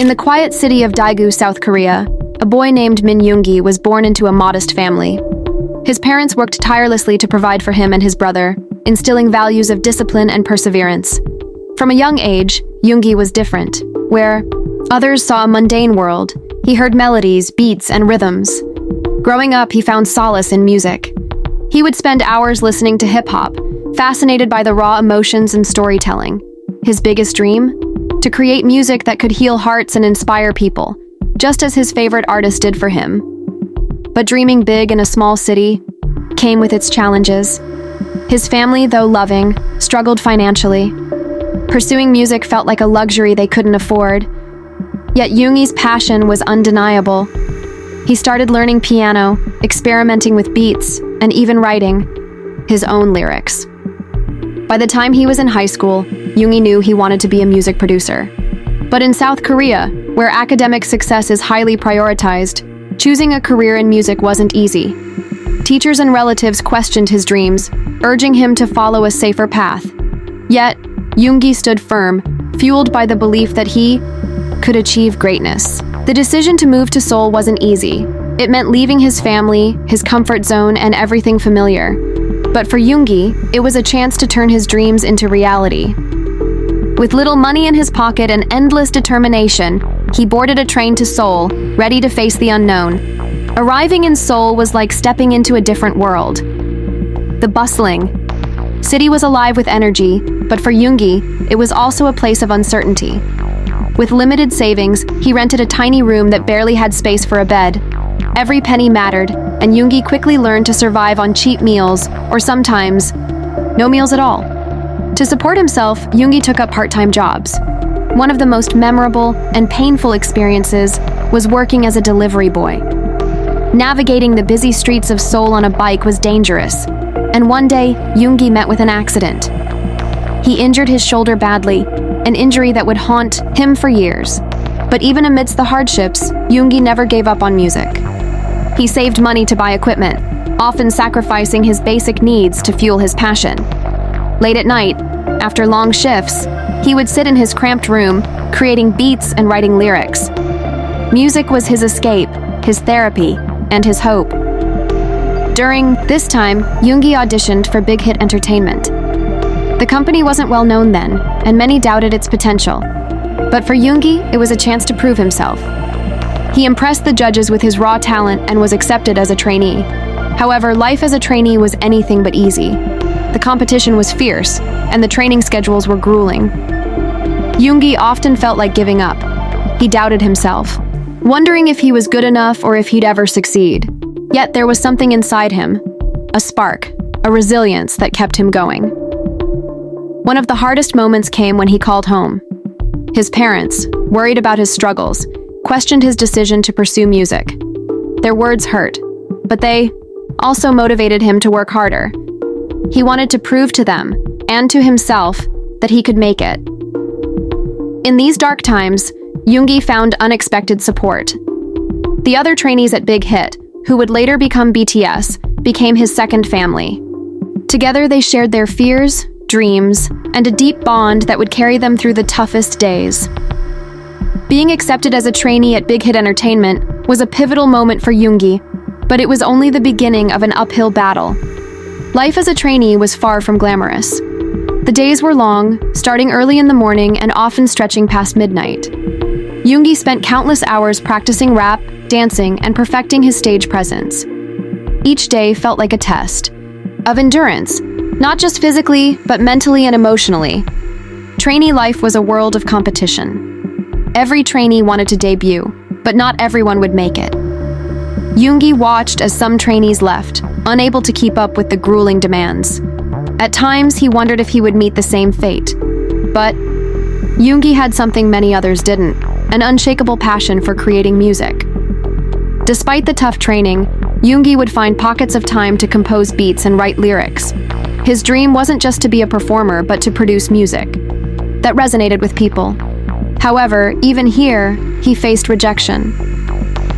In the quiet city of Daegu, South Korea, a boy named Min Yoongi was born into a modest family. His parents worked tirelessly to provide for him and his brother, instilling values of discipline and perseverance. From a young age, Yoongi was different. Where others saw a mundane world, he heard melodies, beats, and rhythms. Growing up, he found solace in music. He would spend hours listening to hip-hop, fascinated by the raw emotions and storytelling. His biggest dream? To create music that could heal hearts and inspire people, just as his favorite artist did for him. But dreaming big in a small city came with its challenges. His family, though loving, struggled financially. Pursuing music felt like a luxury they couldn't afford. Yet Yoongi's passion was undeniable. He started learning piano, experimenting with beats, and even writing his own lyrics. By the time he was in high school, Yoongi knew he wanted to be a music producer. But in South Korea, where academic success is highly prioritized, choosing a career in music wasn't easy. Teachers and relatives questioned his dreams, urging him to follow a safer path. Yet, Yoongi stood firm, fueled by the belief that he could achieve greatness. The decision to move to Seoul wasn't easy. It meant leaving his family, his comfort zone, and everything familiar. But for Yoongi, it was a chance to turn his dreams into reality. With little money in his pocket and endless determination, he boarded a train to Seoul, ready to face the unknown. Arriving in Seoul was like stepping into a different world. The bustling city was alive with energy, but for Yoongi, it was also a place of uncertainty. With limited savings, he rented a tiny room that barely had space for a bed. Every penny mattered, and Yoongi quickly learned to survive on cheap meals, or sometimes, no meals at all. To support himself, Yoongi took up part-time jobs. One of the most memorable and painful experiences was working as a delivery boy. Navigating the busy streets of Seoul on a bike was dangerous, and one day, Yoongi met with an accident. He injured his shoulder badly, an injury that would haunt him for years. But even amidst the hardships, Yoongi never gave up on music. He saved money to buy equipment, often sacrificing his basic needs to fuel his passion. Late at night, after long shifts, he would sit in his cramped room, creating beats and writing lyrics. Music was his escape, his therapy, and his hope. During this time, Yoongi auditioned for Big Hit Entertainment. The company wasn't well known then, and many doubted its potential. But for Yoongi, it was a chance to prove himself. He impressed the judges with his raw talent and was accepted as a trainee. However, life as a trainee was anything but easy. The competition was fierce, and the training schedules were grueling. Yoongi often felt like giving up. He doubted himself, wondering if he was good enough or if he'd ever succeed. Yet there was something inside him, a spark, a resilience that kept him going. One of the hardest moments came when he called home. His parents, worried about his struggles, questioned his decision to pursue music. Their words hurt, but they also motivated him to work harder. He wanted to prove to them, and to himself, that he could make it. In these dark times, Yoongi found unexpected support. The other trainees at Big Hit, who would later become BTS, became his second family. Together they shared their fears, dreams, and a deep bond that would carry them through the toughest days. Being accepted as a trainee at Big Hit Entertainment was a pivotal moment for Yoongi, but it was only the beginning of an uphill battle. Life as a trainee was far from glamorous. The days were long, starting early in the morning and often stretching past midnight. Yoongi spent countless hours practicing rap, dancing, and perfecting his stage presence. Each day felt like a test of endurance, not just physically, but mentally and emotionally. Trainee life was a world of competition. Every trainee wanted to debut, but not everyone would make it. Yoongi watched as some trainees left, unable to keep up with the grueling demands. At times, he wondered if he would meet the same fate. But Yoongi had something many others didn't, an unshakable passion for creating music. Despite the tough training, Yoongi would find pockets of time to compose beats and write lyrics. His dream wasn't just to be a performer, but to produce music that resonated with people. However, even here, he faced rejection.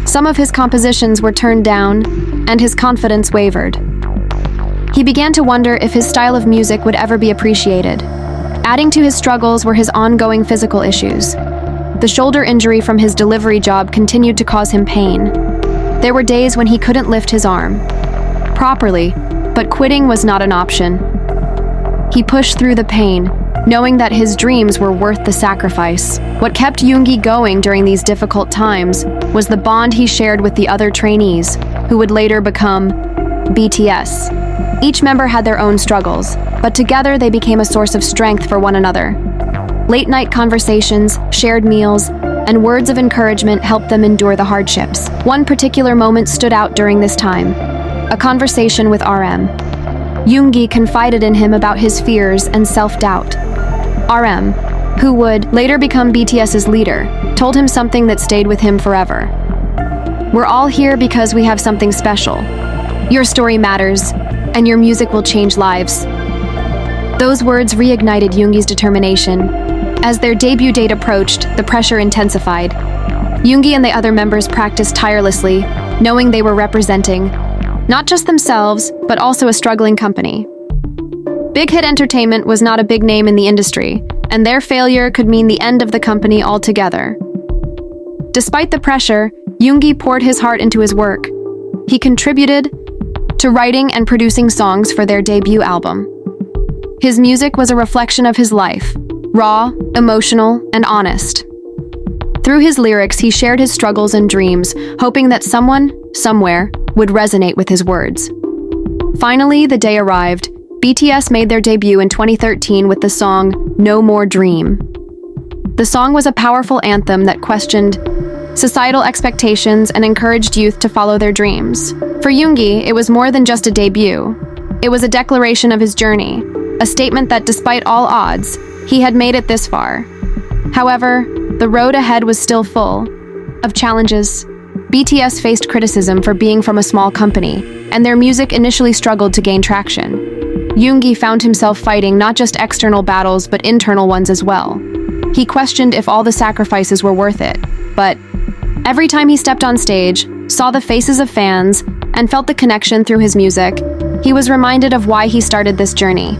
Some of his compositions were turned down, and his confidence wavered. He began to wonder if his style of music would ever be appreciated. Adding to his struggles were his ongoing physical issues. The shoulder injury from his delivery job continued to cause him pain. There were days when he couldn't lift his arm properly, but quitting was not an option. He pushed through the pain, knowing that his dreams were worth the sacrifice. What kept Yoongi going during these difficult times was the bond he shared with the other trainees, who would later become BTS. Each member had their own struggles, but together they became a source of strength for one another. Late-night conversations, shared meals, and words of encouragement helped them endure the hardships. One particular moment stood out during this time: a conversation with RM. Yoongi confided in him about his fears and self-doubt. RM, who would later become BTS's leader, told him something that stayed with him forever. "We're all here because we have something special. Your story matters, and your music will change lives." Those words reignited Yoongi's determination. As their debut date approached, the pressure intensified. Yoongi and the other members practiced tirelessly, knowing they were representing not just themselves, but also a struggling company. Big Hit Entertainment was not a big name in the industry, and their failure could mean the end of the company altogether. Despite the pressure, Yoongi poured his heart into his work. He contributed to writing and producing songs for their debut album. His music was a reflection of his life, raw, emotional, and honest. Through his lyrics, he shared his struggles and dreams, hoping that someone, somewhere, would resonate with his words. Finally, the day arrived. BTS made their debut in 2013 with the song No More Dream. The song was a powerful anthem that questioned societal expectations and encouraged youth to follow their dreams. For Yoongi, it was more than just a debut. It was a declaration of his journey, a statement that despite all odds, he had made it this far. However, the road ahead was still full of challenges. BTS faced criticism for being from a small company, and their music initially struggled to gain traction. Yoongi found himself fighting not just external battles but internal ones as well. He questioned if all the sacrifices were worth it, but every time he stepped on stage, saw the faces of fans, and felt the connection through his music, he was reminded of why he started this journey.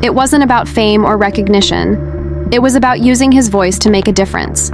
It wasn't about fame or recognition. It was about using his voice to make a difference.